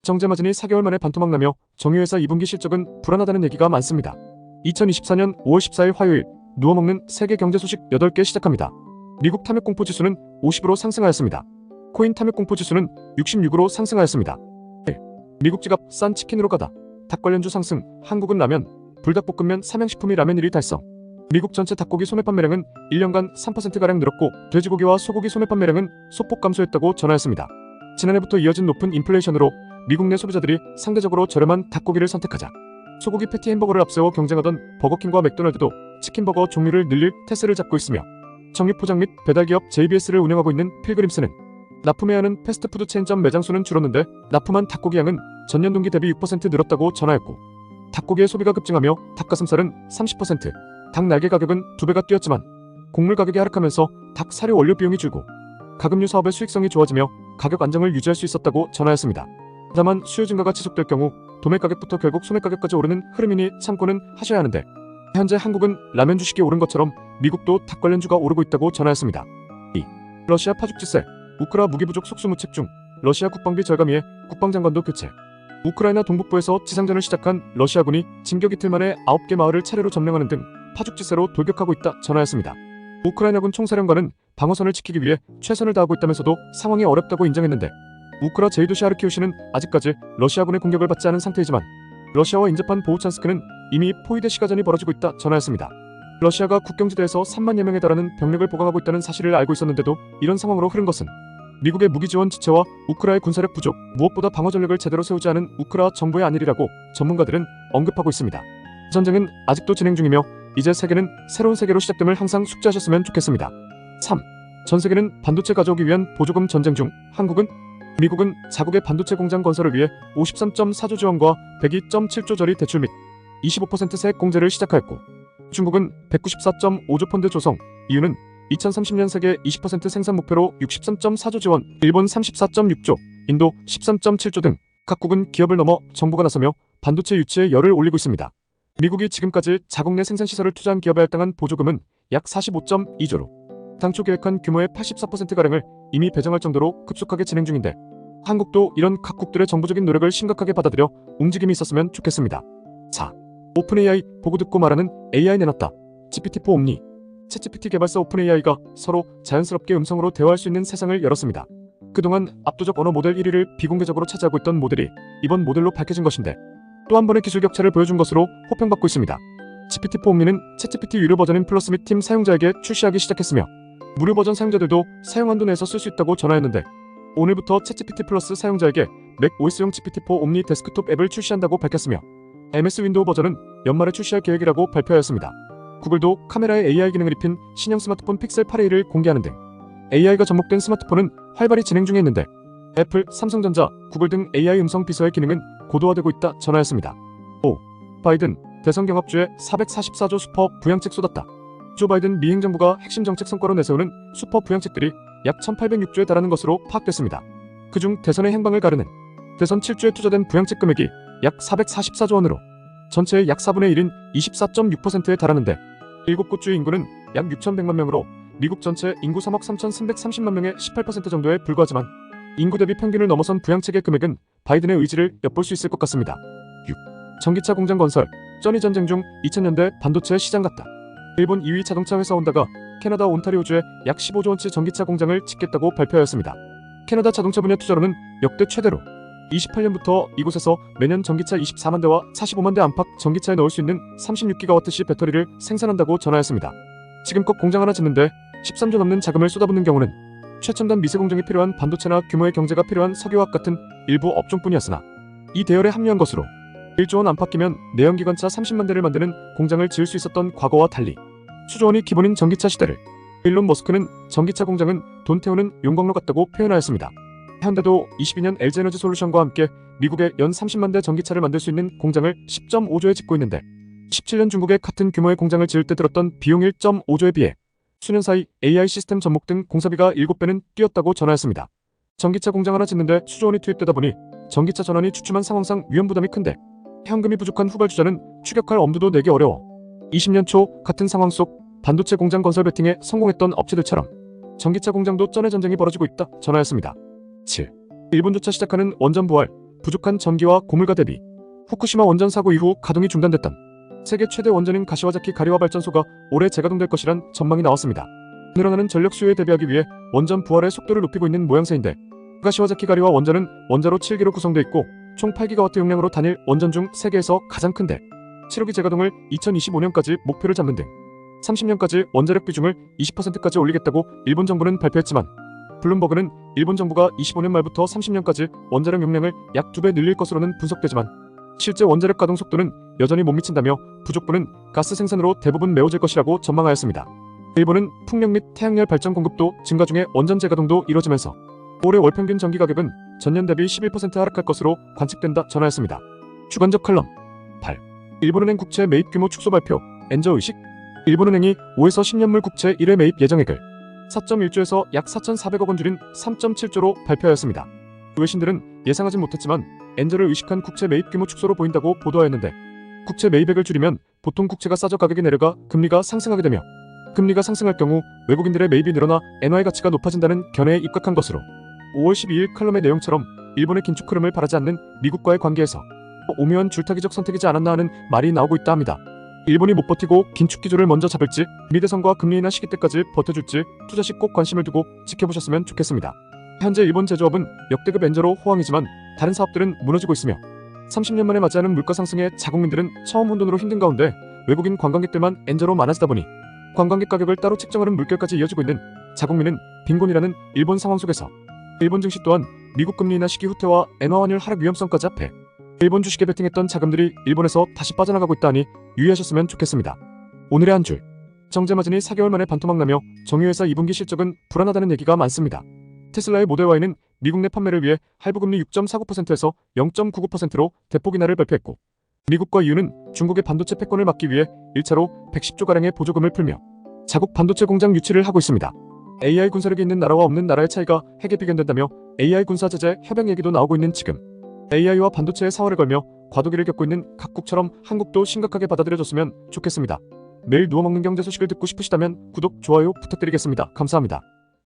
정제 마진이 4개월 만에 반토막 나며 정유회사 2분기 실적은 불안하다는 얘기가 많습니다. 2024년 5월 14일 화요일 누워먹는 세계 경제 소식 8개 시작합니다. 미국 탐욕공포 지수는 50으로 상승하였습니다. 코인 탐욕공포 지수는 66으로 상승하였습니다. 1. 미국 지갑 싼 치킨으로 가다. 닭 관련주 상승. 한국은 라면, 불닭볶음면 삼양식품이 라면 1위 달성. 미국 전체 닭고기 소매 판매량은 1년간 3%가량 늘었고 돼지고기와 소고기 소매 판매량은 소폭 감소했다고 전하였습니다. 지난해부터 이어진 높은 인플레이션으로 미국 내 소비자들이 상대적으로 저렴한 닭고기를 선택하자 소고기 패티 햄버거를 앞세워 경쟁하던 버거킹과 맥도날드도 치킨버거 종류를 늘릴 태세를 잡고 있으며 정육 포장 및 배달기업 JBS를 운영하고 있는 필그림스는 납품해야 하는 패스트푸드 체인점 매장 수는 줄었는데 납품한 닭고기 양은 전년 동기 대비 6% 늘었다고 전하였고 닭고기의 소비가 급증하며 닭가슴살은 30%, 닭 날개 가격은 2배가 뛰었지만 곡물 가격이 하락하면서 닭 사료 원료 비용이 줄고 가금류 사업의 수익성이 좋아지며 가격 안정을 유지할 수 있었다고 전하였습니다. 다만 수요 증가가 지속될 경우 도매 가격부터 결국 소매 가격까지 오르는 흐름이니 참고는 하셔야 하는데 현재 한국은 라면 주식이 오른 것처럼 미국도 닭 관련주가 오르고 있다고 전하였습니다. 2. 러시아 파죽지세. 우크라 무기 부족 속수무책 중 러시아 국방비 절감 위에 국방장관도 교체. 우크라이나 동북부에서 지상전을 시작한 러시아군이 진격 이틀 만에 9개 마을을 차례로 점령하는 등 파죽지세로 돌격하고 있다 전하였습니다. 우크라이나군 총사령관은 방어선을 지키기 위해 최선을 다하고 있다면서도 상황이 어렵다고 인정했는데 우크라 제2도시 하르키우시는 아직까지 러시아군의 공격을 받지 않은 상태이지만 러시아와 인접한 보우찬스크는 이미 포위대 시가전이 벌어지고 있다 전하였습니다. 러시아가 국경지대에서 3만여 명에 달하는 병력을 보강하고 있다는 사실을 알고 있었는데도 이런 상황으로 흐른 것은 미국의 무기 지원 지체와 우크라의 군사력 부족, 무엇보다 방어 전력을 제대로 세우지 않은 우크라 정부의 안일이라고 전문가들은 언급하고 있습니다. 전쟁은 아직도 진행 중이며 이제 세계는 새로운 세계로 시작됨을 항상 숙지하셨으면 좋겠습니다. 3. 전 세계는 반도체 가져오기 위한 보조금 전쟁 중 미국은 자국의 반도체 공장 건설을 위해 53.4조 지원과 102.7조 저리 대출 및 25% 세액 공제를 시작하였고 중국은 194.5조 펀드 조성, 이유는 2030년 세계 20% 생산 목표로 63.4조 지원, 일본 34.6조, 인도 13.7조 등 각국은 기업을 넘어 정부가 나서며 반도체 유치에 열을 올리고 있습니다. 미국이 지금까지 자국 내 생산시설을 투자한 기업에 할당한 보조금은 약 45.2조로 당초 계획한 규모의 84%가량을 이미 배정할 정도로 급속하게 진행 중인데 한국도 이런 각국들의 정부적인 노력을 심각하게 받아들여 움직임이 있었으면 좋겠습니다. 4. 오픈 AI 보고 듣고 말하는 AI 내놨다. GPT-4 옴니. 챗GPT 개발사 오픈 AI가 서로 자연스럽게 음성으로 대화할 수 있는 세상을 열었습니다. 그동안 압도적 언어 모델 1위를 비공개적으로 차지하고 있던 모델이 이번 모델로 밝혀진 것인데 또 한 번의 기술 격차를 보여준 것으로 호평받고 있습니다. GPT-4 옴니는 챗GPT 유료 버전인 플러스 및 팀 사용자에게 출시하기 시작했으며 무료 버전 사용자들도 사용 한도 내에서 쓸 수 있다고 전하였는데 오늘부터 챗GPT 플러스 사용자에게 맥 OS용 GPT-4 옴니 데스크톱 앱을 출시한다고 밝혔으며 MS 윈도우 버전은 연말에 출시할 계획이라고 발표하였습니다. 구글도 카메라에 AI 기능을 입힌 신형 스마트폰 픽셀 8A를 공개하는 등 AI가 접목된 스마트폰은 활발히 진행 중에 있는데 애플, 삼성전자, 구글 등 AI 음성 비서의 기능은 고도화되고 있다 전하였습니다. 5. 바이든, 대선 경합주에 444조 슈퍼 부양책 쏟았다. 조 바이든 미 행정부가 핵심 정책 성과로 내세우는 슈퍼 부양책들이 약 1806조에 달하는 것으로 파악됐습니다. 그중 대선의 행방을 가르는 대선 7주에 투자된 부양책 금액이 약 444조 원으로 전체의 약 4분의 1인 24.6%에 달하는데 7곳 주의 인구는 약 6,100만 명으로 미국 전체 인구 3억 3,330만 명의 18% 정도에 불과하지만 인구 대비 평균을 넘어선 부양책의 금액은 바이든의 의지를 엿볼 수 있을 것 같습니다. 6. 전기차 공장 건설. 쩌니 전쟁 중 2000년대 반도체 시장 같다. 일본 2위 자동차 회사 혼다가 캐나다 온타리오주에 약 15조 원치 전기차 공장을 짓겠다고 발표하였습니다. 캐나다 자동차 분야 투자로는 역대 최대로 28년부터 이곳에서 매년 전기차 24만 대와 45만 대 안팎 전기차에 넣을 수 있는 36GWh 배터리를 생산한다고 전하였습니다. 지금껏 공장 하나 짓는데 13조 넘는 자금을 쏟아붓는 경우는 최첨단 미세 공정이 필요한 반도체나 규모의 경제가 필요한 석유화학 같은 일부 업종뿐이었으나 이 대열에 합류한 것으로 1조 원 안팎이면 내연기관차 30만 대를 만드는 공장을 지을 수 있었던 과거와 달리 수조 원이 기본인 전기차 시대를 일론 머스크는 전기차 공장은 돈 태우는 용광로 같다고 표현하였습니다. 현대도 22년 LG에너지 솔루션과 함께 미국에 연 30만 대 전기차를 만들 수 있는 공장을 10.5조에 짓고 있는데 17년 중국에 같은 규모의 공장을 지을 때 들었던 비용 1.5조에 비해 수년 사이 AI 시스템 접목 등 공사비가 7배는 뛰었다고 전하였습니다. 전기차 공장 하나 짓는데 수조 원이 투입되다 보니 전기차 전환이 주춤한 상황상 위험 부담이 큰데 현금이 부족한 후발주자는 추격할 엄두도 내기 어려워 20년 초 같은 상황 속 반도체 공장 건설 베팅에 성공했던 업체들처럼 전기차 공장도 쩐의 전쟁이 벌어지고 있다 전하였습니다. 7. 일본조차 시작하는 원전 부활. 부족한 전기와 고물가 대비 후쿠시마 원전 사고 이후 가동이 중단됐던 세계 최대 원전인 가시와자키 가리화 발전소가 올해 재가동될 것이란 전망이 나왔습니다. 늘어나는 전력 수요에 대비하기 위해 원전 부활의 속도를 높이고 있는 모양새인데, 가시와자키 가리화 원전은 원자로 7기로 구성되어 있고 총 8기가와트 용량으로 단일 원전 중 세계에서 가장 큰데, 7호기 재가동을 2025년까지 목표를 잡는 등 30년까지 원자력 비중을 20%까지 올리겠다고 일본 정부는 발표했지만, 블룸버그는 일본 정부가 25년 말부터 30년까지 원자력 용량을 약 2배 늘릴 것으로는 분석되지만, 실제 원자력 가동 속도는 여전히 못 미친다며 부족분은 가스 생산으로 대부분 메워질 것이라고 전망하였습니다. 일본은 풍력 및 태양열 발전 공급도 증가 중에 원전 재가동도 이뤄지면서 올해 월평균 전기 가격은 전년 대비 11% 하락할 것으로 관측된다 전하였습니다. 주관적 칼럼 8. 일본은행 국채 매입 규모 축소 발표, 엔저 의식. 일본은행이 5에서 10년물 국채 1회 매입 예정액을 4.1조에서 약 4,400억 원 줄인 3.7조로 발표하였습니다. 외신들은 예상하지 못했지만 엔저를 의식한 국채 매입 규모 축소로 보인다고 보도하였는데, 국채 매입액을 줄이면 보통 국채가 싸져 가격이 내려가 금리가 상승하게 되며, 금리가 상승할 경우 외국인들의 매입이 늘어나 엔화의 가치가 높아진다는 견해에 입각한 것으로 5월 12일 칼럼의 내용처럼 일본의 긴축 흐름을 바라지 않는 미국과의 관계에서 오묘한 줄타기적 선택이지 않았나 하는 말이 나오고 있다 합니다. 일본이 못 버티고 긴축 기조를 먼저 잡을지, 미대선과 금리 인하 시기 때까지 버텨줄지 투자 시 꼭 관심을 두고 지켜보셨으면 좋겠습니다. 현재 일본 제조업은 역대급 엔저로 호황이지만 다른 사업들은 무너지고 있으며, 30년 만에 맞이하는 물가 상승에 자국민들은 처음 혼돈으로 힘든 가운데 외국인 관광객들만 엔저로 많아지다 보니 관광객 가격을 따로 책정하는 물결까지 이어지고 있는 자국민은 빈곤이라는 일본 상황 속에서 일본 증시 또한 미국 금리 인하 시기 후퇴와 엔화 환율 하락 위험성까지 합해 일본 주식에 베팅했던 자금들이 일본에서 다시 빠져나가고 있다 하니 유의하셨으면 좋겠습니다. 오늘의 한 줄. 정제마진이 4개월 만에 반토막 나며 정유회사 2분기 실적은 불안하다는 얘기가 많습니다. 테슬라의 모델 Y는 미국 내 판매를 위해 할부금리 6.49%에서 0.99%로 대폭 인하를 발표했고, 미국과 EU는 중국의 반도체 패권을 막기 위해 1차로 110조가량의 보조금을 풀며 자국 반도체 공장 유치를 하고 있습니다. AI 군사력이 있는 나라와 없는 나라의 차이가 핵에 비견된다며 AI 군사 제재 협약 얘기도 나오고 있는 지금, AI와 반도체의 사활을 걸며 과도기를 겪고 있는 각국처럼 한국도 심각하게 받아들여졌으면 좋겠습니다. 매일 누워먹는 경제 소식을 듣고 싶으시다면 구독, 좋아요 부탁드리겠습니다. 감사합니다.